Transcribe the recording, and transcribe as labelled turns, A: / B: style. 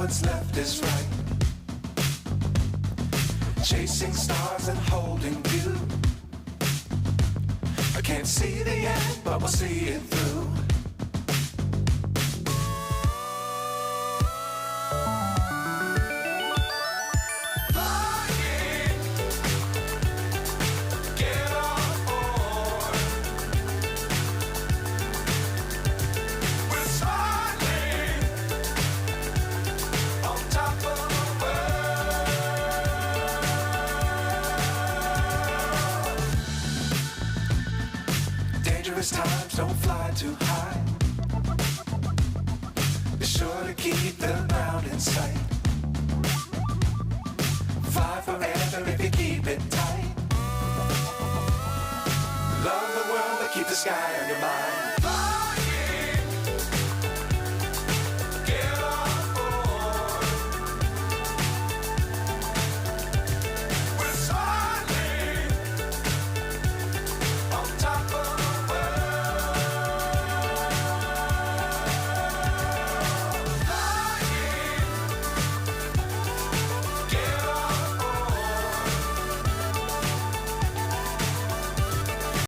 A: what's left is right. Chasing stars and holding you. I can't see the end, but we'll see it through. Times don't fly too high. Be sure to keep the ground in sight. Fly forever if you keep it tight. Love the world, but keep the sky on your mind.